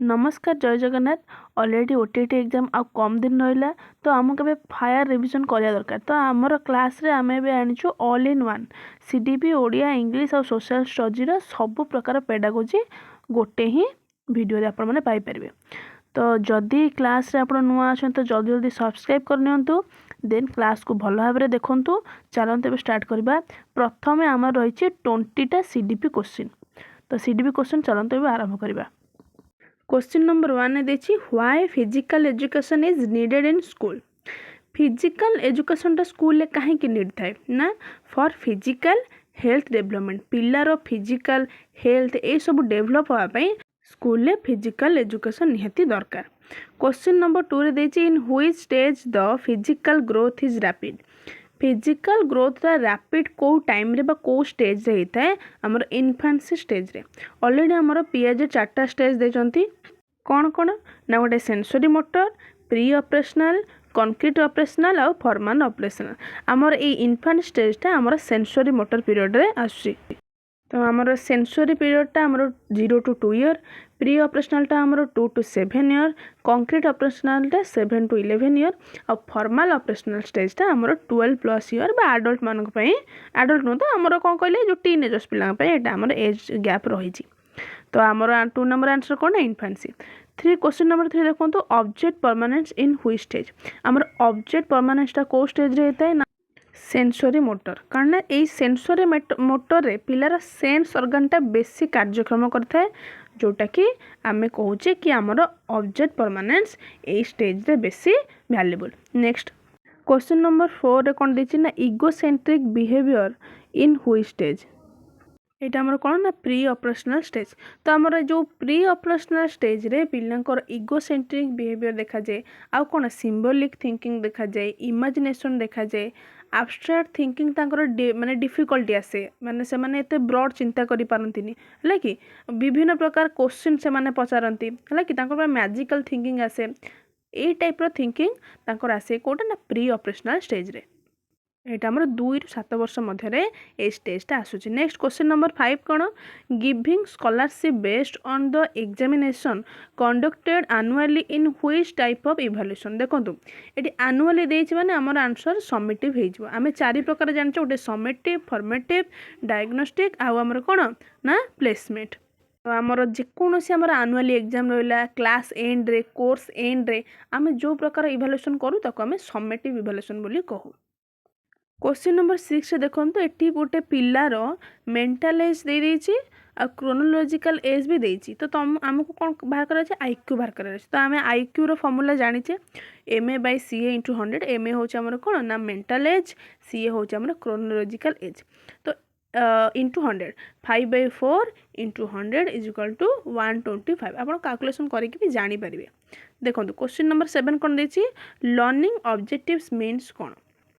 नमस्कार जय Jagannath. Already OTT exam आ कम दिन रहा तो आमको ए फायर रिविजन करा दरकार। तो आमर क्लास रे आम आनीचु all in one CDP Odia English और सोशल स्टडीर सब प्रकार पेडागोजी गोटे ही वीडियो आपण मैंने पाइपर। तो जदि क्लास रे आप नुआ अच्छा तो जल्दी जल्दी सब्सक्राइब करनी देन क्लास को भल भाव में देखूँ। चलते स्टार्ट करवा। प्रथम आम रही 20टा सीडीपी क्वेश्चन। तो सीडीपी क्वेश्चन चलते आरंभ करवा। क्वेश्चन नंबर 1 देखिए why physical education is needed in school. Physical education school कहीं नीड थाए ना फॉर फिजिकल हेल्थ डेवलपमेंट पिलार फिजिकल हेल्थ ये सब डेवलप होगापी स्कूल रे फिजिकल एजुकेशन निहाती दरकार। क्वेश्चन नंबर 2 देखिए in which stage the physical growth is rapid. Physical growth rapid को टाइम रे बा को स्टेज रे होता है हमर इन्फेंसी स्टेज रे। ऑलरेडी हमर पीएजी 4टा स्टेज देचंती कौन कौन ना गोटे sensory motor pre operational concrete operational और फॉर्मल ऑपरेशनल। आमर ए इन्फेंट स्टेजटा आमर सेंसरी मोटर पीरियड रे आसी। तो आमर सेंसरी पीरियडटा आमर 0 to 2 ईयर प्री ऑपरेशनलटा आमर 2 to 7 ईयर कंक्रीट ऑपरेशनलटा 7 to 11 ईयर और फॉर्मल ऑपरेशनल स्टेजटा आमर 12+ ईयर बा एडल्ट मानक पई एडल्ट नो तो आमर कोन कहले जो टीनेजर्स पिला पई एटा आमर एज गैप रही। तो आमर 2 नंबर आंसर कौन है इन्फेंसी। 3 क्वेश्चन नंबर 3 देखो तो object permanence in which stage. आमर ऑब्जेक्ट परमानेंसटा को स्टेज रे होता है ना सेंसरी मोटर। कारण ये सेंसरी मोटर रे पिलार सेंस ऑर्गनटा बेसी कार्यक्रम करता है जोटा कि आमे कहूचे कि आमर ऑब्जेक्ट परमानेंस ए स्टेज रे बेसी वैल्यूएबल। नेक्स्ट क्वेश्चन नंबर 4 रे कौन देछि ना egocentric behaviour in which stage. यहाँ आमर कौन ना प्री ऑपरेशनल स्टेज। तो आमर जो प्री ऑपरेशनल स्टेज रे पिलांकर इगोसेंट्रिक बिहेवियर देखा जाए आउ कौन सिंबॉलिक थिंकिंग देखा जाए इमेजिनेशन देखा जाए एब्स्ट्रैक्ट थिंकिंग तांकर माने डिफिकल्टी आसे माने से माने एते ब्रॉड चिंता करि पारंतिनी हला कि विभिन्न प्रकार क्वेश्चन से माने पचारंती हला कि तांकर मैजिकल थिंकिंग आसे ए टाइप रो थिंकिंग तांकर आसे कोटा ना प्री ऑपरेशनल स्टेज रे। यहाँ आमर 2 ରୁ 7 वर्ष मध्य ए स्टेजटा आसूची। नेक्स्ट क्वेश्चन नंबर 5 कौन giving scholarship based on the examination conducted annually in which type of evaluation. देखो ये एनुअली देछि माने हमर आंसर समेटिव हो आम 4 प्रकार जानचे गोटे समेटिव फॉर्मेटिव डायग्नोस्टिक आउ हमर कौन ना प्लेसमेंट। तो आमर जेकोसी आमर एनुअली एग्जाम रहा क्लास एंड रे कोर्स एंड रे आम जो प्रकार इवैल्यूएशन करूँ ताको आम समेटिव इवैल्यूएशन बोली कहू। क्वेश्चन नंबर 6 देखो तो ये गोटे पिलार मेंटल एज दे देछि आ क्रोनोलॉजिकल एज भी देछि। तो तुम आमको कौन बाहर कर आईक्यू बाहर कर। तो आम आईक्यू रो फॉर्मूला जानिचे MA/CA × 100। MA होचे हमर कौन ना मेंटल एज CA होचे हमर क्रोनोलॉजिकल एज। तो इंटू 100 5/4 × 100 = 125 आप कैलकुलेशन करके भी जानी पारे। देखो क्वेश्चन नंबर 7 कौन देछि लर्निंग ऑब्जेक्टिव्स मीन्स कौन।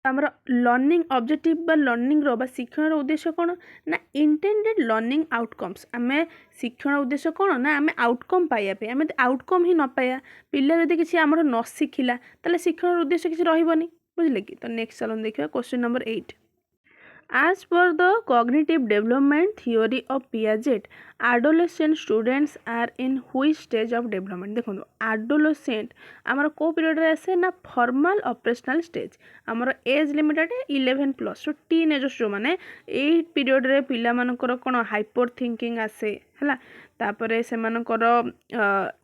आमर लर्निंग ऑब्जेक्टिव बा लर्निंग रो बा शिक्षण उद्देश्य कौन ना इंटेंडेड लर्निंग आउटकम्स। आम शिक्षण उद्देश्य कौन ना आम आउटकम पाइबा आम आउटकम ही न पाया पिला जदि किसी आमर न शिखिला ताले शिक्षण उद्देश्य किसी रहिबनी बुझले कि। तो नेक्स्ट चलन देखिए question number 8 As per the cognitive development theory of Piaget, adolescent students are in which stage of development। देखो adolescent आमर को पीरियड रे आसे ना फॉर्मल ऑपरेशनल स्टेज आमर एज लिमिटेड 11+। तो टीनेजर्स जो माने ए पीरियड रे पिला मानकर कोन हाइपर थिंकिंग आसे हला तापरे से मानकर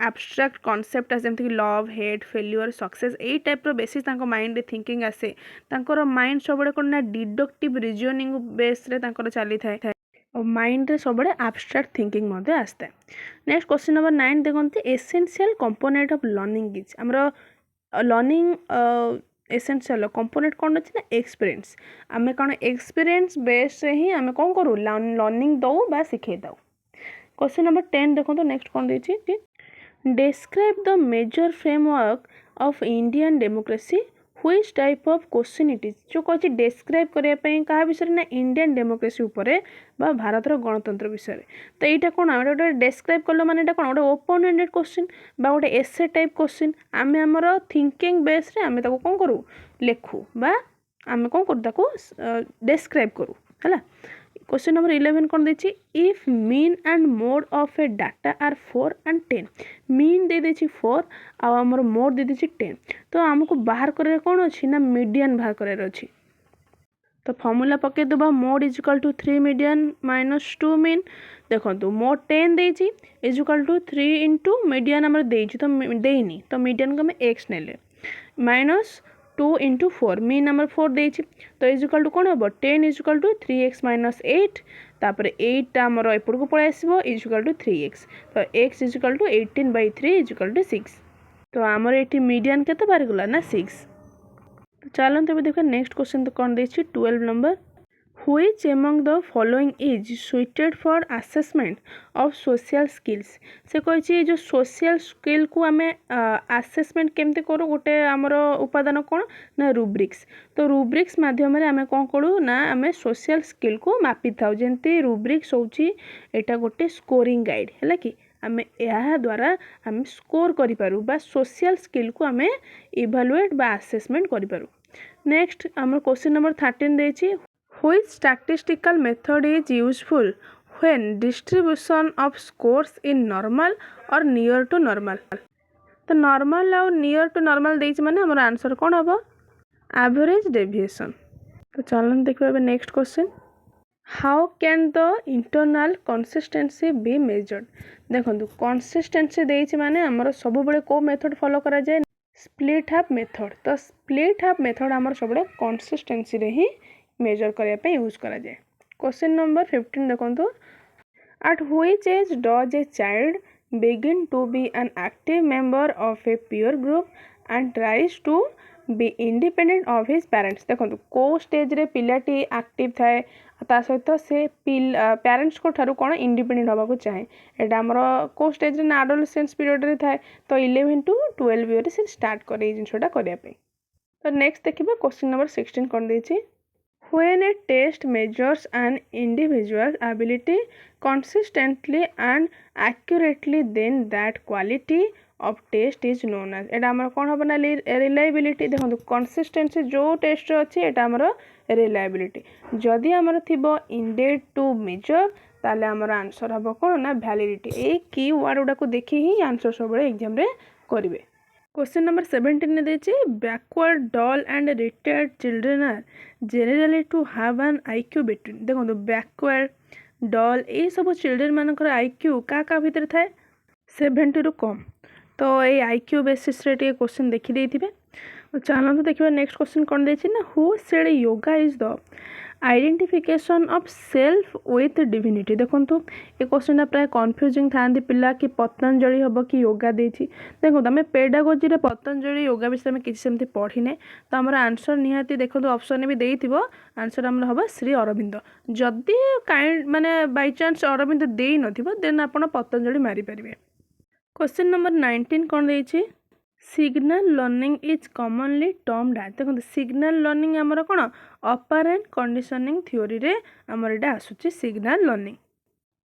एब्स्ट्रैक्ट कॉन्सेप्ट आसे जेमति लव हेट फेल्युअर सक्सेस ए टाइप रो बेसिस तांको माइंड रे थिंकिंग आसे तांकर माइंड सबले कोन ना डिडक्टिव रीजनिंग बेस रे तांकर चली थाए और माइंड रे सबले एब्स्ट्रैक्ट थिंकिंग मध्ये आस्ते। नेक्स्ट क्वेश्चन नंबर 9 देखंती essential component of learning is हमरो लर्निंग एसेंशियल कंपोनेंट कौन अच्छी ना एक्सपीरियंस। आम कौन एक्सपीरियंस बेस से ही आम कौन करूँ लर्निंग दऊ बा शिखे दऊ। क्वेश्चन नंबर 10 देखो तो नेक्स्ट कौन देछि कि describe the major framework of Indian democracy which type of question it is. जो कह डिस्क्राइब करने क्या विषय ना इंडियन डेमोक्रेसी उपरे बा भारतर गणतंत्र विषय। तो यहाँ कौन आम गोटे डिस्क्राइब कल माने कौन गोटे ओपन एंडेड क्वेश्चन बा गोटे एसे टाइप क्वेश्चन आम आमर थिंकिंग बेस रे आम कौन करूँ लेखु बा आम कौन करूँ डिस्क्राइब करूँ है। क्वेश्चन नंबर 11 कौन देछि if mean and mode of a data are 4 and 10 mean दे देछि 4 आ हमर मोड दे देछि 10 तो हमको बाहर करे कौन अछि ना मीडियन बाहर करे अछि तो फॉर्मूला पके दबा mode is equal to 3 median minus 2 mean देखो मोड 10 देछि is equal to 3 into median हमर देछि तो देइनी तो मीडियन को हम x नेले माइनस 2 इंटू 4 मीन नंबर 4 देछि तो इज इक्वल टू कौन हम 10 is equal to 3x minus 8 तापर 8 आमर एपड़ को पळै आसीबो इज इक्वल टू 3x तो x is equal to 18/3 is equal to 6 तो आमर एटी मीडियन केते बाहर गला ना 6 तो चलो तब देखो नेक्स्ट क्वेश्चन तो कौन देछि 12 number Which among the following is suited for assessment of social skills से कहि जो social skill को आमे assessment केमते करू गोटे हमर उपादान कोन ना rubrics तो rubrics माध्यम रे आमे कोन करू ना आमे social skill को मापि थाउ जेंती rubrics होची एटा गोटे स्कोरिंग गाइड हैला कि आमे या द्वारा आमे स्कोर करि पारू बा social skill को आमे इवैल्यूएट बा असेसमेंट करि पारू नेक्स्ट हमर क्वेश्चन नंबर 13 देछि Which statistical method is useful when distribution of scores in normal or near to normal? तो normal और near to normal देइछ माने हमर आंसर कोन हबो average deviation तो चलन देखबे next question How can the internal consistency be measured देखंतु consistency देइछ माने हमर सब बळे को मेथड फॉलो करा जाय स्प्लिट हाफ मेथड तो स्प्लिट हाफ मेथड हमर सब बळे consistency रे ही मेजर करने पे यूज करा जाए क्वेश्चन नंबर 15 देखो at which age does a child begin to be an active member of a peer group and tries to be independent of his parents देखो को स्टेज रे पिलाटी एक्टिव थाए ता सहित से पेरेंट्स को ठारू कोन इंडिपेंडेंट होबा को चाहे एटा हमरो को स्टेज रे ना एडोलेसेंस पीरियड रे थाए तो 11 टू 12 ईयर से स्टार्ट करे जिनसोटा करिया पे तो नेक्स्ट देखिबा क्वेश्चन नंबर 16 कोन देछि When a test measures an individual's ability consistently and accurately, then that quality of test is known as एटा हमर कोन होबना रिलायबिलिटी देखो कंसिस्टेंसी जो टेस्ट अछि एटा हमर रिलायबिलिटी जदि हमर थिबो इंडेड टू मेजर ताले हमर आंसर हबो कोन ना वैलिडिटी ए की वर्ड उडा को देखि ही आंसर सब एग्जाम रे करिवे क्वेश्चन नंबर 17 ने देछि backward dull and retired children are generally to have an IQ between देखो बैकवर्ड डल ए सब चिल्ड्रन मानकर आईक्यू का भीतर थाए 70 रु कम तो ये आईक्यू बेसिस रे टे क्वेश्चन देखि देथिबे चलो तो देखिबा नेक्स्ट क्वेश्चन कोन देछि ना who said yoga is the identification of self with divinity देखंतु ए क्वेश्चन प्राय कंफ्यूजिंग थांदी पिला कि पतंजलि हबो कि योगा देछि देखो हमें पेडागोजी रे पतंजलि योगा विषय में किछि सेमति पढिने तो हमर आंसर निहाती देखंतु ऑप्शन भी देइथिबो आंसर हमर हबो श्री अरविंद जदि काइंड माने बाय चांस अरविंद देइ नथिबो देन आपण पतंजलि मारि परिबे क्वेश्चन नंबर 19 कोन देछि signal learning is commonly termed as देखो सिग्नल लर्निंग आमर कोन ऑपरेंट कंडीशनिंग थ्योरी रे आमर एटा आसुची सिग्नल लर्निंग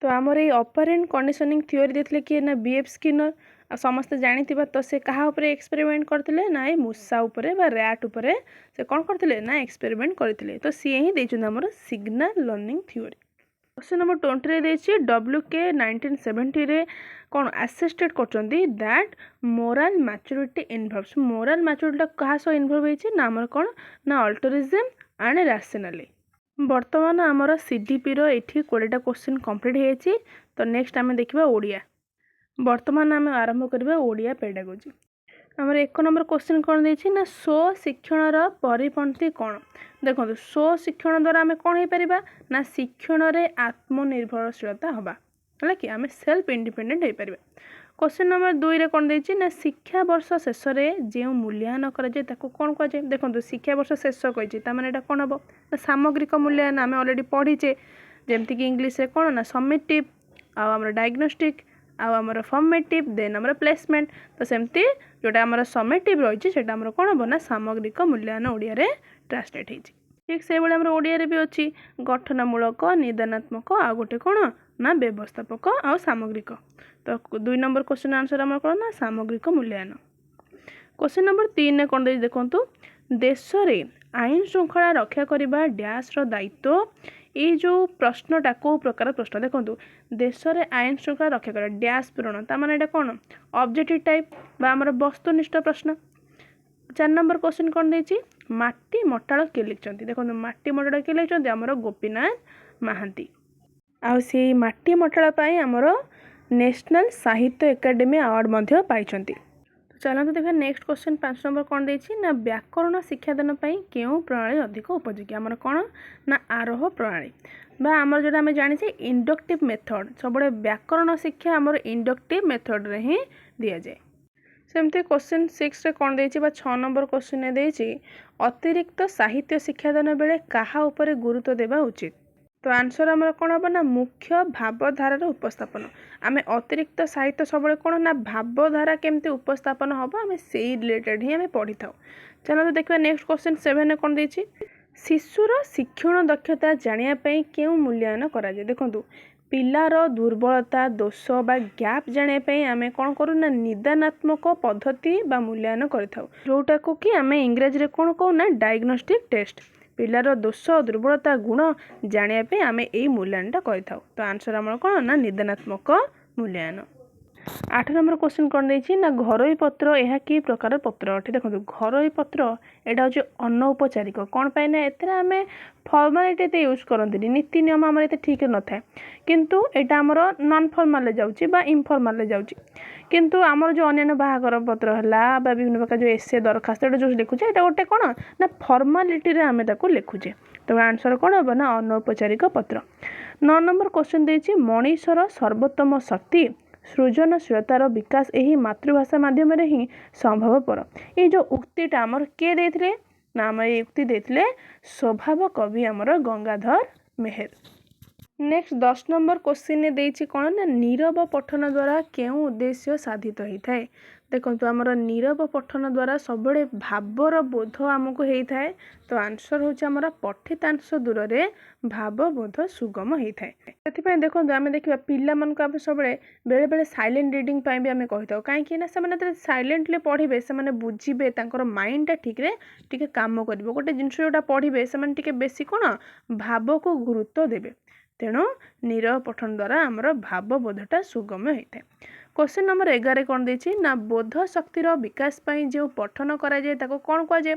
तो आमर ए ऑपरेंट कंडीशनिंग थ्योरी देथिले कि ना बीएफ स्किनर आ समस्त जानिथिबा तो से कहा ऊपर एक्सपेरिमेंट करथिले ना ए मूसा ऊपर बा रैट ऊपर से कोन करथिले ना एक्सपेरिमेंट करथिले तो सी ही देछन आमर signal learning theory question number 20 रे देछि WK 1970 रे कोन असिस्टेड करचंदी that moral maturity involves moral maturity कहा सो इन्वॉल्व होइछि ना हमर कोन ना अल्टरिज्म एंड रैशनली वर्तमान हमर सीडीपी रो एठी 20टा क्वेश्चन कंप्लीट हेछि तो नेक्स्ट हमें देखिबा ओडिया वर्तमान हमें आरंभ करबा ओडिया पेडागोजी हमर 1 नंबर क्वेश्चन कोन देछि ना सो शिक्षण रो परिपंथी कोन देखो स्व शिक्षण द्वारा आम कौन हो पार ना शिक्षण रे आत्मनिर्भरशीलता हवा है कि आम सेल्फ इंडिपेंडेंट हो पार क्वेश्चन नंबर 2 रे कौन देछि ना शिक्षा वर्ष शेष में जो मूल्यांकन कराए कौन कहुए देखो शिक्षा वर्ष शेष कही माने एटा कौन हम ना सामग्रिक मूल्यांकन आम अलरेडी पढ़ीचे जमती कि इंग्लीश रे कौन ना समेटिव आम डायग्नोस्टिक आमर फॉर्मेटिव देन आमर प्लेसमेंट तो सेमती जोटा आमर समेटिव रही है आमर कौन हम ना सामग्रिक मूल्यांकन ओडिया रे ट्रांसलेट हो ठीक से भाई आम ओडिया रे भी अच्छी गठनमूलक निदानात्मक आ गोटे कौन ना व्यवस्थापक आ सामग्रिक तो 2 नंबर क्वेश्चन आंसर आम कौन ना सामग्रिक मूल्यांकन क्वेश्चन नंबर 3 ने कौन देखु देश रे आईन श्रृंखला रक्षा करने डैश दायित्व ये जो प्रश्नटा कौ प्रकार प्रश्न देखो देश में आईन श्रृंखला रक्षा कर डैश पूरण ताने यहाँ कौन ऑब्जेक्टिव टाइप बा आमर वस्तुनिष्ठ प्रश्न। 4 नंबर क्वेश्चन कौन देती माटी मटाल किए लिखिं देखो माटी मटाल किए लिखिं आमर गोपीनाथ महांती आउ से माटी मटाल आमर नेशनल साहित्य एकाडेमी अवार्ड पाई। चलते देखा नेक्स्ट क्वेश्चन 5 नंबर कौन देती ना व्याकरण शिक्षादान क्यों प्रणाली अधिक उपयोगी आमर कौन ना आरोह प्रणाली बा आमर जो आम जाने इंडक्टिव मेथड सब व्याकरण शिक्षा आमर इंडक्टिव मेथड रे ही दि जाए। सेमती क्वेश्चन 6 रे कौन देती 6 नंबर क्वेश्चन देती अतिरिक्त साहित्य शिक्षादान बेले कहा उपरे गुरुत्व देवा उचित तो आंसर आमर कौन हम ना मुख्य भावधारार उपस्थापन आम अतिरिक्त साहित्य सब कौन ना भावधारा केमती उपस्थापन हम आम से रिलेटेड ही आम पढ़ी था। चलो देखिए नेक्स्ट क्वेश्चन 7 कौन देती शिशुर शिक्षण दक्षता जानापी क्यों मूल्यांकन कराए देखूँ पिलार दुर्बलता दोष बा गैप जानापी आम कौन करूँ ना निदानात्मक पद्धति बा मूल्यांकन करें जोटा को कि आम इंग्राजी कौन कहू ना डायग्नोस्टिक टेस्ट पिलार दोष दुर्बलता गुण जानापी आम यही मूल्यांकन करें तो आंसर आम कौन ना निदानात्मक मूल्यांकन। 8 नंबर क्वेश्चन कौन देती ना घरोई पत्र यह कि प्रकार पत्र अटे देखो घरोई पत्र यहाँ हूँ अनौपचारिक कौन पाई ना एम फर्मालिटी यूज करती नीति नियम आम ये ठीक न था किंतु यहाँ आमर नॉन फॉर्मल जाऊँगी इनफॉर्मल जाऊँगी किंतु आमर जो अन्य बाहागर पत्र है विभिन्न प्रकार जो एसे दरखास्त जो लिखुचे यहाँ गोटे कौन ना फर्मालिटी आम लिखुचे तो आंसर कौन हम ना अनौपचारिक पत्र। 9 नंबर क्वेश्चन देती मनीषर सर्वोत्तम शक्ति सृजनशीलतार विकास यही मातृभाषा माध्यम ही संभवपर ये जो उक्तिटा आमर किए देथिले ना आम ये उक्ति देथिले स्वभाव कवि आमर गंगाधर मेहेर। नेक्स्ट 10 नंबर क्वेश्चन देती कौन ना नीरव पठन द्वारा क्यों उद्देश्य साधित होता है देखो आमर नीरव पठन द्वारा सब भावर बोध आमको होता है तो आंसर होमर पठितांश दूर से भावबोध सुगम होता है। से देखो आम देखा पिला मानक सब बेले बेले साइलेंट रिडिंग भी आम कही था कहीं साइलेंटली पढ़े से बुझे माइंडटा ठीक टे कम कर गोटे जिनस जोटा पढ़े से बेस कौन भाव को गुरुत्व देवे तेणु नीरव पठन द्वारा आमर भावबोधटा सुगम होता है। क्वेश्चन नंबर 11 कौन देती ना बोध शक्तिर विकास जो पठन कराए कौन कहुए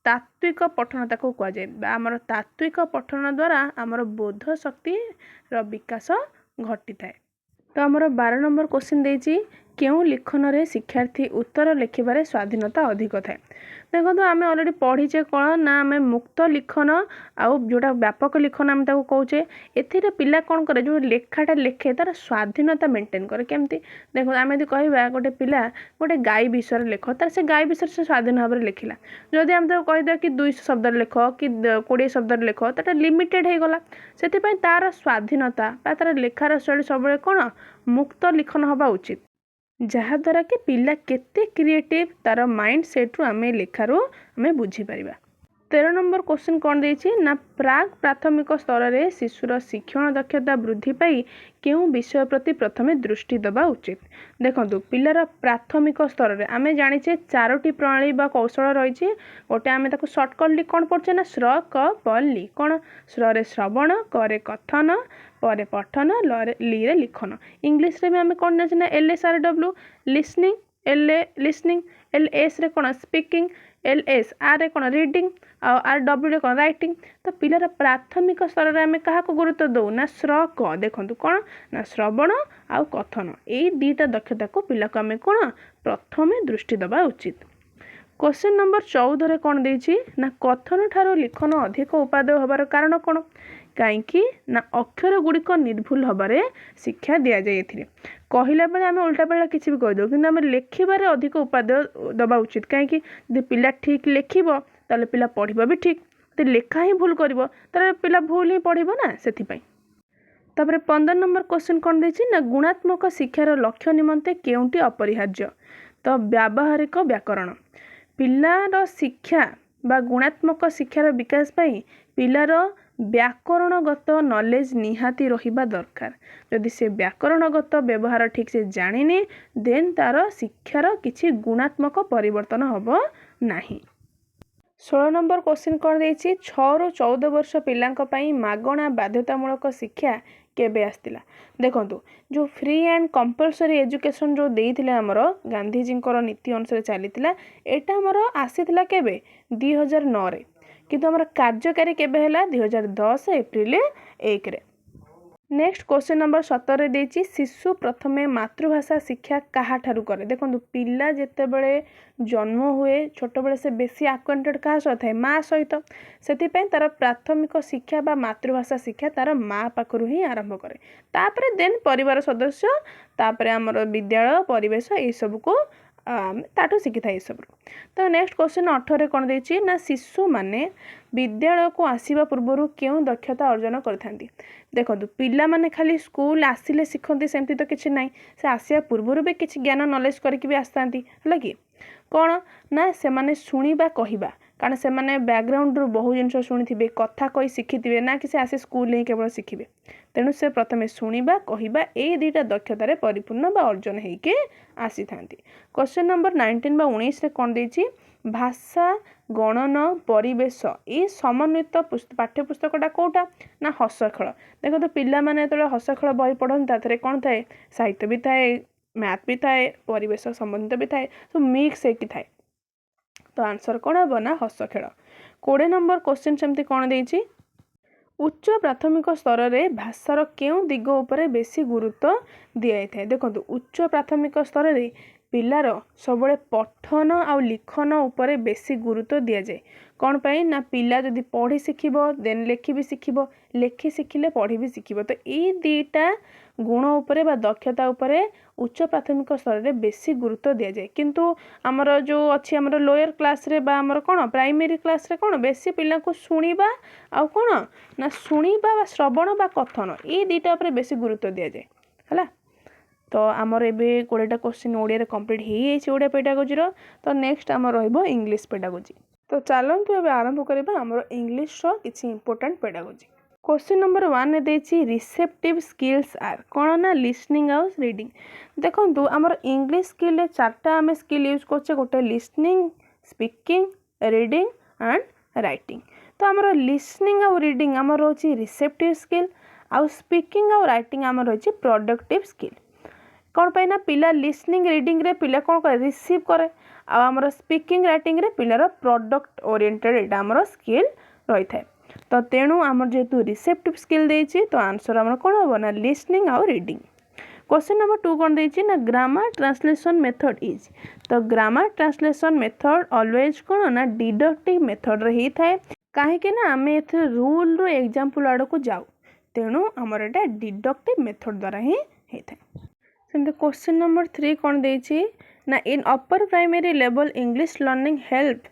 तात्विक पठन कहुए आमर तात्विक पठन द्वारा आमर बोध शक्तिर विकास घटी थाए। तो आमर 12 नंबर क्वेश्चन देती क्यों लिखन रे शिक्षार्थी उत्तर लिखिबारे स्वाधीनता अधिक थाए देखो तो आम अलरेडी पढ़ीचे कौन ना आम मुक्त लिखन आउ जोटा व्यापक लिखन आम कौचे ए पिला कौन करे जो लेखाटा लिखे तार स्वाधीनता मेंटेन करे केमती देखो आम यदि कह गोटे पिला गोटे गाई विषय लिख तार से गाई विषय से स्वाधीन भाव में लिखला जदि आम कहीदे कि 200 शब्द लिख कि 20 शब्द लिख तो लिमिटेड हो गला से तार स्वाधीनता तार लेखार शैली सब कौन मुक्त लिखन हवा उचित जहाद्वारा कि पिला केते क्रिएटिव तार माइंड सेट्रु आम लेखारू आम बुझीपर। 13 नंबर क्वेश्चन कौन देती ना प्राग प्राथमिक स्तर में शिशुर शिक्षण दक्षता वृद्धि पाई क्यों विषय प्रति प्रथमे दृष्टि दबा उचित देखो पिलार प्राथमिक स्तर में आम जाचे 4टी प्रणाली बा कौशल रही गोटे आम सर्टकटली कौन पढ़े ना श्र क प लि कौन श्रे श्रवण करे कथन पर पठन ली रे लिखन इंग्लीश रे आम कौन जाचे ना LSRW listening LA listening LS रे कौन स्पीकिंग LSR रे कौन रीडिंग RW रे कौन राइटिंग तो पिलार प्राथमिक स्तर में आम क्या गुरुत्व दौ ना श्र क देखु कौन ना श्रवण आउ कथन यही 2टा दक्षता को पिला को आम कौन प्रथमे दृष्टि दबा उचित। क्वेश्चन नंबर 14 रे कौन देती ना कथन ठारो लिखन अधिक उपादेय होबार कारण कौन कहीं ना अक्षर गुड़िक निर्भुल हबारे शिक्षा दि जाए कहला बेले आम उल्टा पल्टा किसी भी कहीदे कि आम लेखिबारे अधिक उपादेय दबा उचित कहीं पिला ठीक लिखिब ताले पिला पढ़िब भी ठीक तो लेखा ही भूल करिवो ताले पिला भूल ही पढ़िबो ना सेथिपाई। तापर 15 नंबर क्वेश्चन कौन देती ना गुणात्मक शिक्षार लक्ष्य निमंते केउंटी अपरिहार्य तो व्यावहारिक व्याकरण पिलार शिक्षा बा गुणात्मक शिक्षार विकास पाई पिलार व्याकरणगत नॉलेज निहाती रहिबा दरकार जदि से व्याकरणगत व्यवहार ठीक से जानिनी देन तार शिक्षार किछि गुणात्मक परिवर्तन हबो नाही। 16 नंबर क्वेश्चन कौन देछि 6 ରୁ 14 वर्ष पिलांक पई मागणा बाध्यतामूलक शिक्षा केबे आस्तिला देखंतु जो फ्री एंड कंपलसरी एजुकेशन जो देइथिले हमर गांधीजींकर नीति अनुसार चलीथिला एटा हमर आसीथिला केबे 2009 रे किंतु हमर कार्यकारी केबे हला 2010 एप्रिल 1 रे। नेक्स्ट क्वेश्चन नंबर 17 देछि शिशु प्रथमे मातृभाषा शिक्षा कहा ठारू करे देखो पिला जिते बड़े जन्म हुए छोट बड़े से बेसी आक्वेंटेड क्या सहित है माँ सहित से तार प्राथमिक शिक्षा बा मातृभाषा शिक्षा तार माँ पाखु ही आरंभ करे तापर देन परिवार सदस्य तापर आमर विद्यालय परिवेश ये सब को ताठू शिखी था सब। तो नेक्स्ट क्वेश्चन 18 कौन देछि ना शिशु माने विद्यालय को आसीबा पूर्व क्यों दक्षता अर्जन करथांती देखो पिला माने खाली स्कूल आसिले शिखती सेमती तो किसी ना से आसिया पूर्व भी किसी ज्ञान नॉलेज करके भी आसतांती है कि कौन ना से माने शुणा कहवा कारण से माने बैकग्राउंड रू बहु जिन शुणी कथा कही शिखी ना कि आसे स्कूल ही केवल शिखे तेणु से प्रथमे शुणा कहवा ये दुईटा दक्षतार परिपूर्ण बा अर्जन होके आसी था। क्वेश्चन नंबर 19 बा 19 कौन देछि भाषा गणन परिवेश ये समन्वित पाठ्यपुस्तकटा कौटा ना हस खेल देखो तो पिला माने तो हस खेल बही पढ़ते ताथे कौन थाए साहित्य भी थाए मैथ भी थाए परिवेश संबंधित भी थाए तो मिक्स होती थाए तो आंसर कौन हम ना हस खेल। 20 नंबर क्वेश्चन सेमती कौन देछि उच्च प्राथमिक स्तर में भाषार क्यों दिग उपरे बेसी गुरुत्व दिया था देखो उच्च प्राथमिक स्तर में पिलार सब पठन आ लिखन उपरे बेसी गुरुत्व दि जाए कौन पाई ना पिला जदि पढ़ी शिखिब देन लेखि भी शिखिब लेखि शिखिले पढ़ी भी शिखिब तो ये दुईटा गुण उपरे बा दक्षता उपरे उच्च प्राथमिक स्तर में बेसी गुरुत्व दि जाए किंतु आमर जो अच्छी आमर लोअर क्लास रे बा आमर कौन प्राइमरी क्लास रे कौन बेसी पिला को शुणा आउ कौन ना शुणा श्रवण बा कथन ये दुईटा उपरे बेसी गुरुत्व दि जाए है। तो आमर एबे 20टा क्वेश्चन ओडिया कंप्लीट हो ओडिया पेडागोजी तो नेक्स्ट आमर रहिबो इंग्लिश पेडागोजी। तो चलतु एबे आरंभ करबा आमर इंग्लिश रो किछि इंपोर्टेंट पेडागोजी। क्वेश्चन नंबर 1 ने देछि रिसेप्टिव स्किल्स आर कौन ना लिसनिंग आउ रीडिंग देखंतु आमर इंग्लिश स्किल रे चारटा आमे स्किल यूज करछे गोटे listening speaking reading and writing तो आमर लिसनिंग आउ रीडिंग आमर होछि रिसेप्टिव स्किल आउ स्पीकिंग आउ राइटिंग आमर होछि प्रोडक्टिव स्किल कौन पाई ना पिला लिसनिंग रीडिंग रे पिला कौन करे रिसीव करे आमर स्पीकिंग राइटिंग रे पिलार प्रोडक्ट ओरिएंटेड एटा आमर स्किल रही थाए तो तेणु आमर जेहेतु रिसेप्टिव स्किल देछि तो आंसर आमर कौन हम ना लिसनिंग आउ रीडिंग। क्वेश्चन नंबर 2 कौन देछि ना ग्रामर ट्रांसलेशन मेथड इज तो ग्रामर ट्रांसलेशन मेथड ऑलवेज कौन ना डिडक्टिव मेथड रे ही थाए काहे कि ना आमे एथे रूल रो एग्जांपल आड़ को जाऊ तेणु आमर एटा डिडक्टिव मेथड द्वारा ही थाए। क्वेश्चन नंबर 3 कौन देछि ना in upper primary level English learning help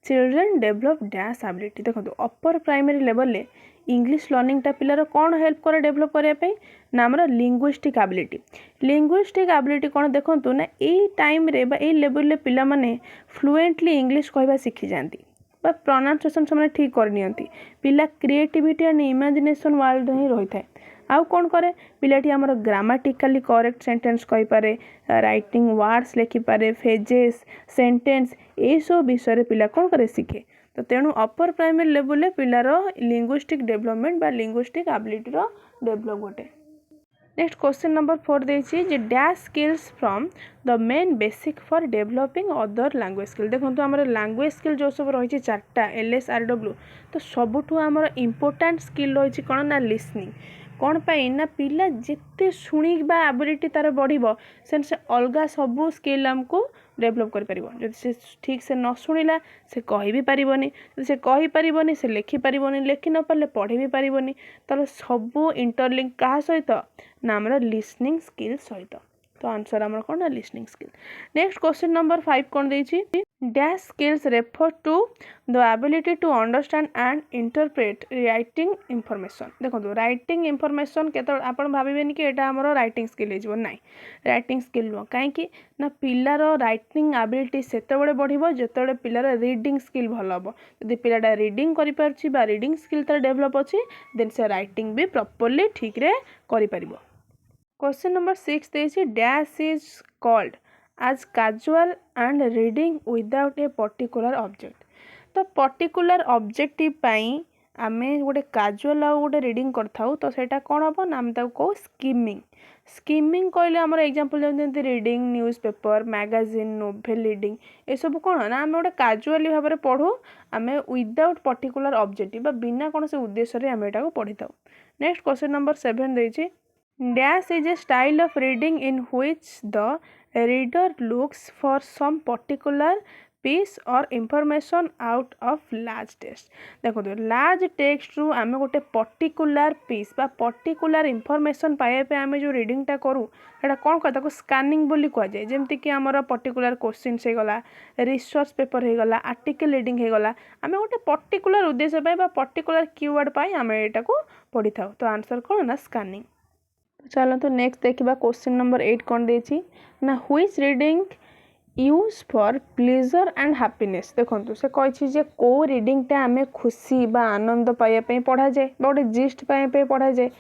children develop dash ability देखो अपर प्राइमरी लेवल ले इंग्लिश लर्निंग टा पिलार कौन हेल्प करे डेभलप करने ना आमर लिंग्विस्टिक एबिलिटी कौन देखो ना यही टाइम रे बा लेवल ले पिला माने फ्लुएंटली इंग्लिश कहवा शिखी जाती बा प्रोनाउंसिएशन से ठीक करनी पिला क्रिएटिविटी एंड इमेजिनेशन वर्ल्ड ही रही थाए आउ कौन करे पिलाटी आमर ग्रामाटिकाली करेक्ट सेंटेंस कहि पारे राइटिंग वर्ड्स लिखि पारे फेजेस सेंटेंस ये सब विषय पिला कौन करे शिखे तो तेणु अपर प्राइमरी लेवल ले पिलार लिंग्विस्टिक डेवलपमेंट बा लिंग्विस्टिक एबिलिटी रो डेवलप गोटे। नेक्स्ट क्वेश्चन नंबर 4 देछि जे dash skills from the main basic for developing other language skill देखो आमर लैंग्वेज स्किल जो सब रही चार्टा LSRW तो सबुठू आमर इंपोर्टेंट स्किल रही कौन ना लिसनिंग कौन पाई ना पिला जिते शुणा एबिलिटी तार बढ़ से अलग सबू स्किल आमको डेभलप कर से ठीक से न शुणिला से कहि भी पारिबनी से कहि पारिबनी से लिखि पारिबनी लिखि न पारे पढ़ी भी पारिबनी तार सबू इंटरलिंक क्या सहित ना आमर लिसनिंग स्किल सहित तो आंसर आमर कौन ना listening skill. Next question number 5 कौन देछि dash skills refer to the ability to understand and interpret writing information देखो राइटिंग इंफॉर्मेशन केत आपन भाबिबेनी कि एटा हमरो राइटिंग स्किल हेजबो नाही राइटिंग स्किल नो काहे कि ना पिलार राइटिंग एबिलिटी सेते बडे बढ़िबो जेतेबडे पिलार रीडिंग स्किल भलो हबो यदि पिलाटा रीडिंग करि पारछि बा रीडिंग स्किल तार डेवलप अछि देन से राइटिंग भी प्रॉपर्ली ठीक रे करि परिबो। क्वेश्चन नंबर 6 देछि dash is called as casual and reading without a particular object तो पर्टिकुलर ऑब्जेक्टिव पाई आमे गोटे काजुअल आउ गोटे रीडिंग करथाउ तो सेटा कौन हम ना आम कहू स्किमिंग। स्किमिंग कहले आमर एग्जांपल जमती reading news paper magazine novel reading ये सब कौन ना आम गोटे काजुअली भाव में पढ़ू आम विदाउट पर्टिकुलर ऑब्जेक्टिव बिना कौन से उद्देश्य आम एटा पढ़ी था। नेक्स्ट क्वेश्चन नंबर 7 देछि dash is a style of reading in which the reader looks for some particular piece or information out of large text. देखो लार्ज टेक्स्ट रु आम गोटे पर्टिकुलर पीस बा पर्टिकुलर इंफॉर्मेशन पाइबा आम जो रीडिंगटा करूँ एटा कौन कह स्कानिंग बोली कह जाए जमती कि आमर पर्टिकुलर क्वेश्चंस हो गला रिसर्च पेपर हो गला आर्टिकल रीडिंग हो गला आम गोटे पर्टिकुलर उद्देश्य पाई बा पर्टिकुलर कीवर्ड पाई आम एटा को पढ़ी था। तो आंसर कौन ना स्कानिंग। चलते नेक्स्ट देखा क्वेश्चन नंबर 8 कौन देछि ना which reading use for pleasure and happiness. देखो से कही कौ रीडिंगटा आम खुशी बा आनंद पाइबा पढ़ा जाए गोटे जिस्ट पाइबा पढ़ा जाए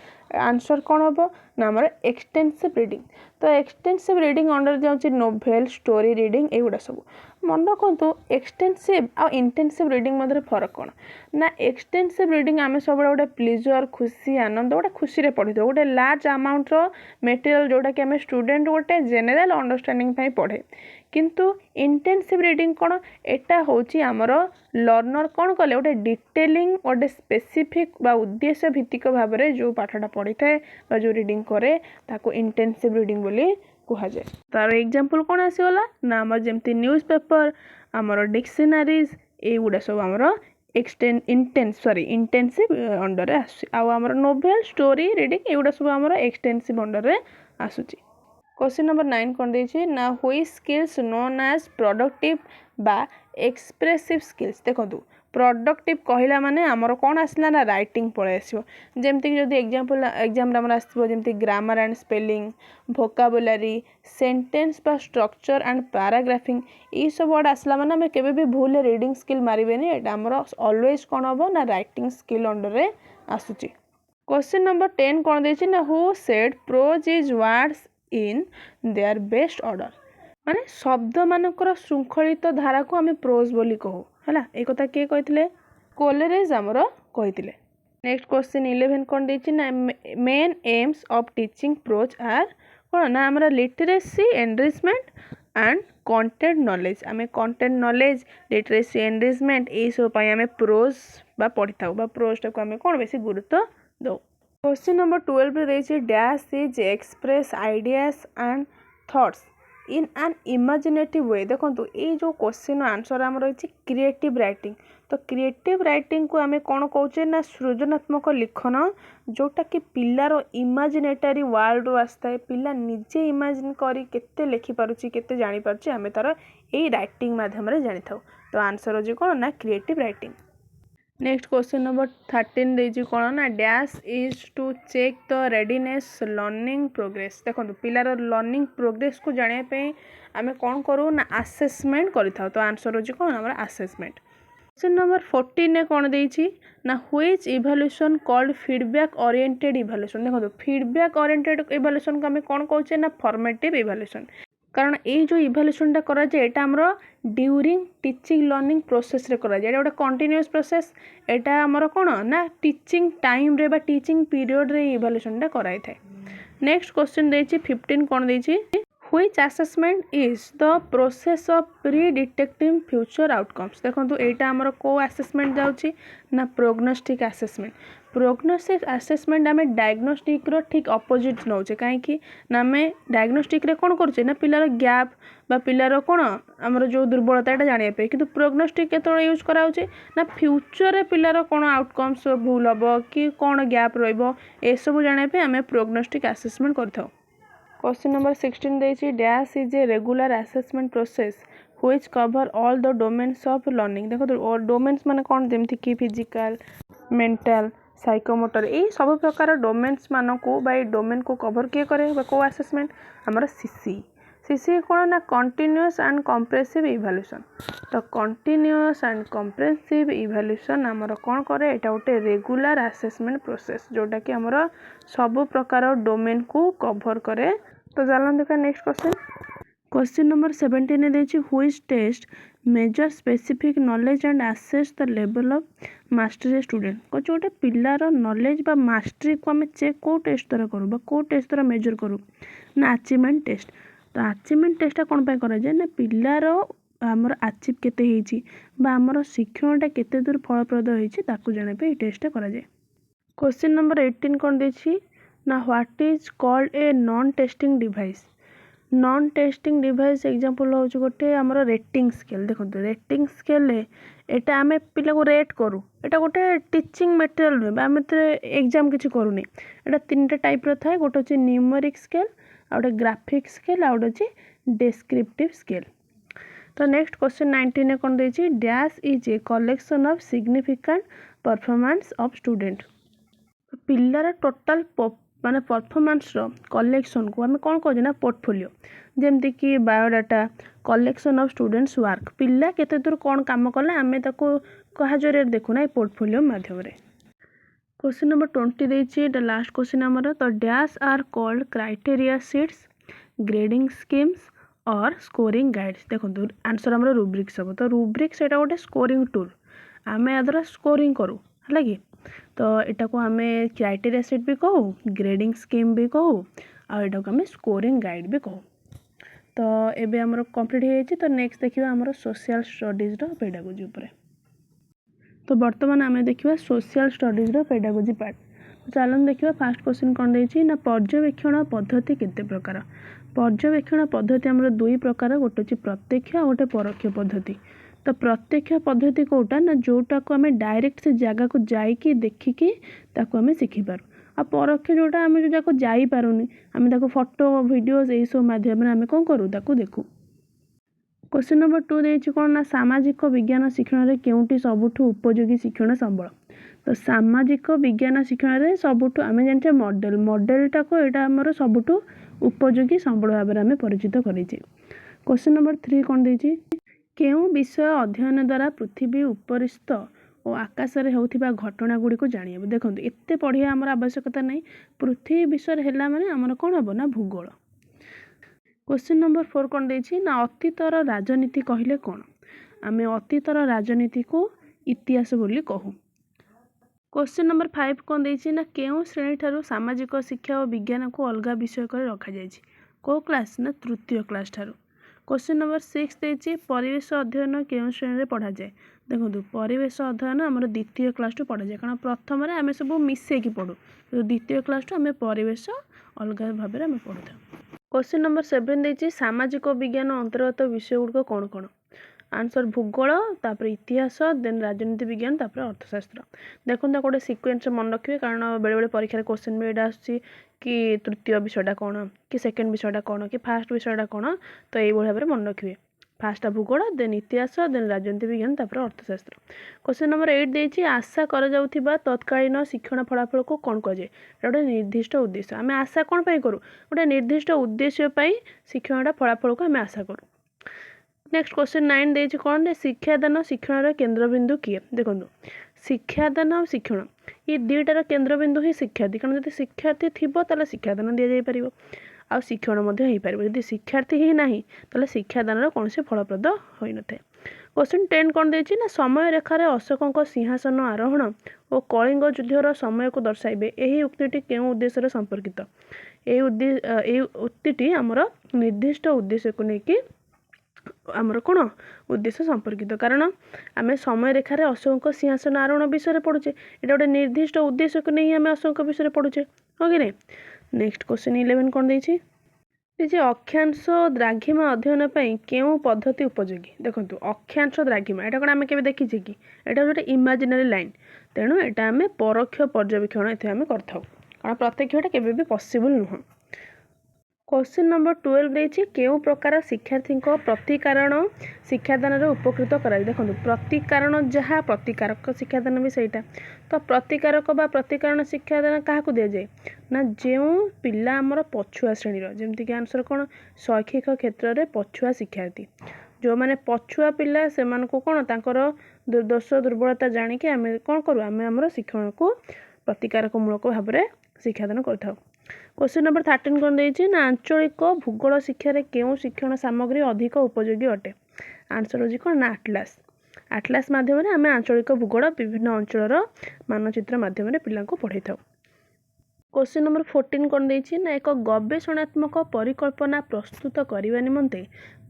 आंसर कौन हम ना आम एक्सटेंसिव रीडिंग। तो एक्सटेंसिव रीडिंग अंडर जाऊँगी नोवेल स्टोरी रीडिंग एगुड़ा सब मन रखु एक्सटेंसिव आ इंटेंसिव रीडिंग मध्य फरक कौन ना एक्सटेंसिव रीडिंग आम सब गोटे प्लेजर खुशी आनंद गोटे खुशी पढ़ी दो गोटे लार्ज अमाउंटर मेटेरियल जोटा कि आम स्टूडेंट गोटे जेनेराल अंडरस्टैंडिंग पढ़े किंतु इंटेंसिव रीडिंग कौन एटा होची आमर लर्नर कौन कले गोटे डिटेलिंग गोटे स्पेसिफिक बा उद्देश्य भित्तिक भाव में जो पाठटा पढ़ी थाए बा जो रीडिंग करे ताको इंटेंसिव रीडिंग बोली कह जाए। तार एग्जांपल कौन आसीगला ना आमर जमती न्यूज़ पेपर आमर डिक्शनरीज एगुड़ा सब आमर इंटेंसिव अंडर आमर नोवेल स्टोरी रीडिंग एगुड़ा सब आमर एक्सटेंसिव अंडर आसूची। क्वेश्चन नंबर 9 कौन देछि ना which skills known as productive बा एक्सप्रेसिव स्किल्स। देखो प्रोडक्टिव कहला माने आमर कौन आसला ना राइटिंग पळे आसीबो जेमति कि जदि एग्जांपल एग्जाम आमर आसीबो जेमति grammar and spelling vocabulary sentence बा स्ट्रक्चर एंड पैराग्राफिंग ई सब वर्ड आसला माने हमें केबे भी भूल रीडिंग स्किल मारिबेनी एटा आमर ऑलवेज कौन हबो ना राइटिंग स्किल अंडर रे आसुची। क्वेश्चन नंबर 10 कौन देछि ना who said prose is words in their best order. माने शब्द मानकर श्रृंखलित धारा को आम प्रोज बोली कहू है एक कथा किए कही कोलेरेज आमर कही। नेक्स्ट क्वेश्चन 11 कौन देछि ना main aims of teaching prose are कौन ना आमर literacy enrichment and content knowledge आम कंटेंट नॉलेज लिटरेसी एनरिचमेंट ये सब आम प्रोज बा पढ़ी था प्रोजटा को आम कौन बेसी गुरुत्व दो। क्वेश्चन नंबर 12 देछि dash is express ideas and thoughts in an imaginative way. देखो ये जो क्वेश्चन आंसर आम रही क्रिएटिव राइटिंग। तो क्रिएटिव राइटिंग को आम कौन कौचे ना सृजनात्मक लिखन जोटा कि पिलार इमेजिनेटरी वर्ल्ड रू आसता है पिला निजे इमेजिन करी केते लिखि पारुची केते जानि पारुची आम तार यही राइटिंग माध्यम रे जानि थाउ। तो आंसर हो कौन ना creative writing. Next question number 13 देछि कौन ना dash is to check the readiness learning progress. देखो पिलार लर्निंग प्रोग्रेस को जानिया पे आम कौन करूँ ना आसेसमेंट करिथाउ। तो आंसर हो कौन हमर आसेसमेंट। क्वेश्चन नंबर 14 ने कौन देछि ना which evaluation called feedback oriented evaluation. देखो फीडबैक ओरिएंटेड इवैल्यूएशन को आम कौन कहूचे ना फॉर्मेटिव इवैल्यूएशन कारण ये जो इवैल्यूएशनटा करा जाए एटा हमरो ड्यूरिंग टीचिंग लर्निंग प्रोसेस रे करा जाए एटा गोटे कंटीन्यूअस प्रोसेस एटा हमरो कोन ना टीचिंग टाइम रे बा टीचिंग पीरियड रे इवैल्यूएशनटा कराई थाए। नेक्स्ट क्वेश्चन देछि 15 कोन देछि which assessment is the process of pre detecting future outcomes. देखो एटा हमरो को असेसमेंट जाउछि ना प्रोग्नोस्टिक असेसमेंट। प्रोग्नोस्टिक असेसमेंट आम डायग्नोस्टिक रो ठीक अपोजिट नौचे कहीं ना आम डायग्नोस्टिक रे कौन करुचे ना पिलार गैप बा पिलार कौन आमर जो दुर्बलता यहाँ जानापी कि प्रोग्नोस्टिक केतବେଳେ यूज कराउचे ना फ्यूचर पिलार कौन आउटकम्स भूल हम कि कौन गैप रसबू जानापी आम प्रोग्नोस्टिक असेसमेंट कर। क्वेश्चन नंबर 16 देछि dash is a regular assessment process which cover all the domains of learning. देखो डोमेन्स माने कौन जमती कि फिजिकल मेंटल साइकोमोटर ये सब प्रकार डोमेन्स मान को डोमेन को कवर किए करे को असेसमेंट आमर सीसी। सीसी कौन ना कंटिन्यूअस एंड कम्प्रेसिव इवैल्यूएशन। तो कंटिन्यूअस एंड कम्प्रेसिव इवैल्यूएशन आमर कौन करे एटा गोटे रेगुलर असेसमेंट प्रोसेस जोटा कि आमर सब प्रकार डोमेन को कवर करे। तो चलन देखा नेक्स्ट क्वेश्चन क्वेश्चन नंबर 17 देछि which test measure specific knowledge and assess the level of mastery student को गोटे पिलार नॉलेज बा मास्टरी को आम चेक को टेस्ट द्वारा करूँ बा को टेस्ट द्वारा मेजर करूँ ना अचीवमेंट टेस्ट। तो अचीवमेंट टेस्टा कौन पाई करा जाए ना पिलार आमर अचीव केते हेची बा आमर शिक्षणटा केते दूर फलप्रद होईची ताकू जाने पे टेस्टा करा जाए। क्वेश्चन नंबर 18 कौन देछि ना what is called a non testing device. Non testing device example हूँ गोटे आमर रेटिंग स्केल। देखो रेटिंग स्केल एटा आम पिला को रेट करूँ एटा गोटे टीचिंग मटेरियल नुहे आम एग्जाम किसी करूनी एटा 3टा टाइप रो थाए गोटे होची न्यूमेरिक स्केल आ गोटे ग्राफिक स्केल आ गोटे होची डेस्क्रिप्टिव स्केल। तो नेक्स्ट क्वेश्चन 19 में कौन देछि dash is a collection of significant performance of student. पिलार टोटाल माने परफॉर्मेंस रो कलेक्शन को आम कौन कहे ना पोर्टफोलियो जेमती कि biodata collection of students work पिला केते दूर कौन काम कले आम ताको कहा जरिए देखुना ये पोर्टफोलियो माध्यम रे। क्वेश्चन नंबर 20 देछि द लास्ट क्वेश्चन हमर तो dash are called criteria sheets grading schemes और स्कोरिंग गाइड्स। देखो आंसर हमर रूब्रिक्स सब तो रूब्रिक्स एटा गोटे स्कोरिंग टूल आम या द्वारा स्कोरिंग करूँ है कि तो यहाँ को आम क्राइटेरिया सीट भी कहूँ ग्रेडिंग स्कीम भी कहूँ आटा को आम स्कोरिंग गाइड भी कहूँ। तो एबे हमर कंप्लीट हो तो नेक्स्ट देखिए हमर सोशल स्टडीज रो पेडागोजी उपरे। तो बर्तमान आम देखिए सोशल स्टडीज रो पेडागोजी पार्ट। तो चलन देखिए फास्ट क्वेश्चन कौन देछि ना पर्यवेक्षण पद्धति केते प्रकार। पर्यवेक्षण पद्धति हमर दुई प्रकार गोटे होछि प्रत्यक्ष और गोटे परोक्ष पद्धति। तो प्रत्यक्ष पद्धति कोटा ना जोटा को आम डायरेक्ट से जगह को जाइकी देखिकी ताको आम शिखिपारू आ परोक्ष जोटा आम जो जाको जाई पारुनी आम ताको फोटो वीडियोस यही सब माध्यम आम कौन करूँ ताको देखू। क्वेश्चन नंबर 2 देछि कौन ना सामाजिक विज्ञान शिक्षण रे केउंटी सबुठु उपयोगी शिक्षण संबल। तो सामाजिक विज्ञान शिक्षण रे सबुठु आम जानते मॉडल मॉडलटा को एटा हमर सबुठु उपयोगी संबल भाबरे आम परिचित करिछि। क्वेश्चन नंबर 3 कौन देछि केउं विषय अध्ययन द्वारा पृथ्वी उपरिस्थ और आकाश रे होउथिबा घटना गुडी को जानिबो। देखंतु एत्ते पढ़िया हमर आवश्यकता नहीं पृथ्वी विषय हेला माने हमर कोन हबो ना भूगोल। क्वेश्चन नंबर 4 कौन देछि ना अतीतर राजनीति कहिले कोन आम अतीतर राजनीति को इतिहास बोली कहू। क्वेश्चन नंबर 5 कौन देछि ना केउं श्रेणी ठारू सामाजिक शिक्षा और विज्ञान को अलग विषय करे रखा जायछि को क्लास ना तृतीय क्लास ठारू। क्वेश्चन नंबर 6 देछि परिवेश अध्ययन केउं श्रेणी रे पढ़ा जाए। देखो परिवेश अध्ययन आमर द्वितीय क्लास टू पढ़ा जाए कारण प्रथम आम सब मिसेक पढ़ू तो द्वितीय क्लास टू आम परिवेश अलग भाव में पढ़ू था। क्वेश्चन नंबर 7 देछि सामाजिक विज्ञान अंतर्गत विषय गुड़िक कौन कौन आंसर भूगोल तापर इतिहास देन राजनीति विज्ञान तापर अर्थशास्त्र। देखो गोटे सिक्वेन्स मन रखिए कारण बेले बेले परीक्षा क्वेश्चन भी यहाँ आसुची कि तृतीय विषयटा कौन कि सेकेंड विषयटा कौन कि फास्ट विषयटा कौन तो यही भाव में मन रखिए फास्ट भूगोल देन इतिहास देन राजनीति विज्ञान तापर अर्थशास्त्र। क्वेश्चन नंबर 8 देछि आशा करा जाउथिबा तत्कालीन शिक्षण फलाफल को कौन कहे गोटे निर्दिष्ट उद्देश्य आम आशा कौन पाई करूँ गोटे निर्दिष्ट उद्देश्य पाई शिक्षणटा फलाफल को आम आशा करूँ। नेक्स्ट क्वेश्चन 9 देछि कौन शिक्षादान शिक्षण केन्द्रबिंदु किए। देखो शिक्षादान और शिक्षण ये दुईटार केन्द्रबिंदु ही शिक्षार्थी कारण जब शिक्षार्थी थिबो ताले शिक्षादान दि जाई परिबो आ शिक्षण मध्य हो पार जब शिक्षार्थी ही ना ताले शिक्षादान कौन से फलप्रद हो न था। क्वेश्चन 10 कौन देछि ना समय रेखार अशोकों सिंहासन आरोहण और कलिंग युद्धर समय को दर्शाइबे यही उक्तिटी केउं उद्देश्य संपर्कित। यही उक्तिटी आमर निर्दिष्ट उद्देश्य को लेकिन आमर कौन उद्देश्य संपर्कित कारण आम समय रेखार अशोक सिंहासन आरोहण विषय पढ़ुचे ये गोटे निर्दिष्ट उद्देश्य को नहीं आम अशोक विषय पढ़ुचे हो कि नहीं। नेक्स्ट क्वेश्चन 11 कौन देछि अक्षांश द्राघिमा अध्ययन पर केउं पद्धति उपयोगी। देखो अक्षांश द्राघिमा यहाँ कौन आम के देखीचे कि यहाँ गोटे इमाजिनारी लाइन तेणु यहाँ आम परोक्ष पर्यवेक्षण ये आम करूँ कारण प्रत्यक्ष केवे भी पॉसिबल नुह। क्वेश्चन नंबर 12 देछि केउं प्रकार शिक्षार्थी प्रतिकारण शिक्षादान उपकृत कराई। देखो प्रतिकारण जहाँ प्रतिकारक शिक्षादान भी सहीटा तो प्रतिकारक बा प्रतिकारण शिक्षादान क्या दि जाए ना जो पिला आमर पछुआ श्रेणीर जमीक आंसर कौन शैक्षिक क्षेत्र में पछुआ शिक्षार्थी जो मैंने पछुआ पिला से कौन तांकर दोष दुर्बलता जानिकी आम कौन करूँ आम आमर शिक्षण को प्रतिकारक मूलक भाव में शिक्षादान कर। क्वेश्चन नंबर 13 कौन देइछि ना आंचलिक भूगोल शिक्षार केउं शिक्षण सामग्री अधिक उपयोगी अटे। आंसर होछि कोन ना आटलास। आटलास माध्यम आम आंचलिक भूगोल विभिन्न अंचल मानचित्र माध्यम पिलांको पढ़ाई थाउ। क्वेश्चन नंबर 14 कौन देइछि ना एक गवेषणात्मक परिकल्पना प्रस्तुत करने निमंते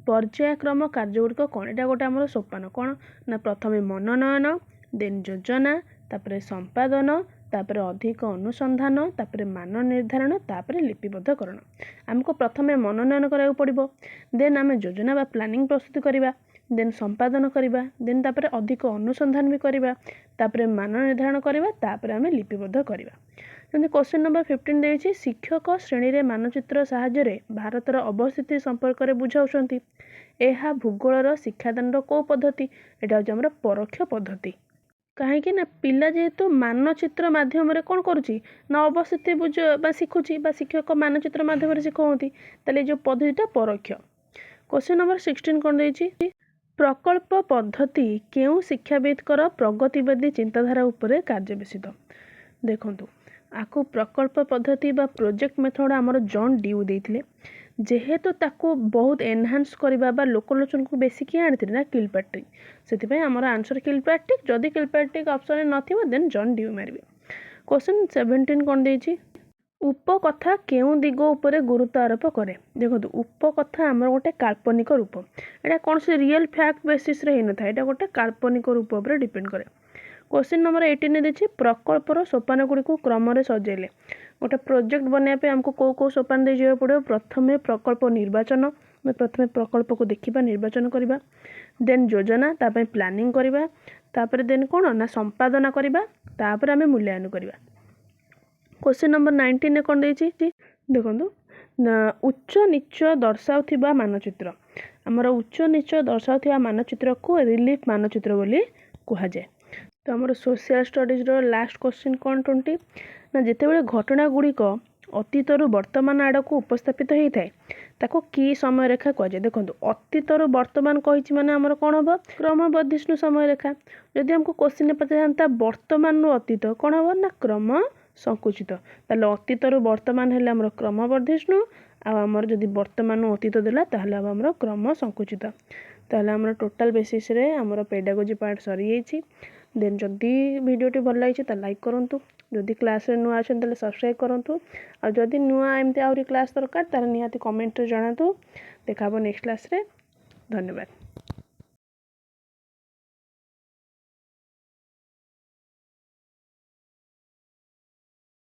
पर्यायक्रम कार्यगुड़िक कौन एटा गोटे आमर सोपान कौन ना प्रथमे मनोनयन देन योजना तापरे संपादन तापरे अधिक अनुसंधान तापरे मान निर्धारण तापरे लिपिबद्धकरण। आमको प्रथमे मनोनयन करा पड़िबो देन आम योजना बा प्लानिंग प्रस्तुत करिबा देन संपादन करिबा देन तापरे अधिक अनुसंधान भी करिबा तापरे मान निर्धारण करिबा तापरे आम लिपिबद्ध करिबा। जमि क्वेश्चन नंबर 15 देइछि शिक्षक श्रेणी रे मानचित्र साहाय्य भारतर अवस्थिति संपर्क में बुझाउछंती। एहा भूगोलर शिक्षादान को पद्धति एटा होछि हमर परोक्ष पद्धति। कहीं ना पिला जेहेतु मानचित्र माध्यम कौन करुच्ची ना अवस्थिति बुझ बा शिखुची बा शिक्षक मानचित्र माध्यम शिखाती ताले जो पद्धतिटा परोक्ष। क्वेश्चन नंबर 16 कौन देइछि प्रकल्प पद्धति केउ शिक्षाविदकर प्रगतिवादी चिंताधारा उपरे कार्यबेसित। देखंतु आकु प्रकल्प पद्धति बा प्रोजेक्ट मेथड आमर जॉन ड्यू देइथिले जेहेतु ताकू बहुत एनहांस करबा बा लोकलोचन को बेसी किए आनिथिले ना किलपैट्रिक सेथिपय आमर आंसर किलपैट्रिक जदि किलपैट्रिक ऑप्शन नथिबो देन जॉन ड्यू मारिबे। क्वेश्चन 17 कोन देइछि उपकथा केउ दिग उपरे गुरुत्व आरोप करे। देखो उपकथा आमर गोटे काल्पनिक रूप एटा कौन से रियल फैक्ट बेसिस रे हिन था एटा गोटे काल्पनिक रूप उपरे डिपेंड करे। क्वेश्चन नंबर 18 देछि प्रकल्पर सोपान गुड़ी को क्रम रे सजेले गोटे प्रोजेक्ट बनया पे हमको को सोपान दे जाय पड़ो। प्रथमे प्रकल्प निर्वाचन प्रथमे प्रकल्प को देखिबा निर्वाचन करिबा देन योजना तापय प्लानिंग करिबा तापर देन कोन ना संपादन करिबा तापर हमें मूल्यांकन करिबा। क्वेश्चन नंबर 19 कोन देछि देखंतु उच्च नीच दर्शाउथिबा मानचित्र हमर उच्च नीच दर्शाउथिबा मानचित्र को रिलीफ मानचित्र बोली कहा जाय। तो आमर सोशल स्टडीज लास्ट क्वेश्चन कौन 20 ना जितेबाला घटना गुड़िक अतीतरु वर्तमान आड़क उपस्थापित होता है ताको कि समय रेखा कहुए। देखो अतीतरु वर्तमान कही माने आमर कौन हम क्रमवर्धिष्णु समय रेखा। जदि हमको क्वेश्चन पचार वर्तमान अतीत कौन हम ना क्रम संकुचित ताले अतीतरु वर्तमान हेले आमर क्रमवर्धिष्णु आमर जदि वर्तमान अतीत देला ताहले आमर क्रम संकुचित। ताहले आमर टोटाल बेसिस रे आमर पेडागोजी पार्ट सरी जाइछि। देन जदि वीडियोटी भल लगी तो लाइक करूँ जदि क्लास रे नुआ अच्छे तो सब्सक्राइब करूँ और जदि नुआ एमती आहरी क्लास दरकार तार निहाती कमेंट रे जणातु। देखा नेक्स्ट क्लास रे। धन्यवाद।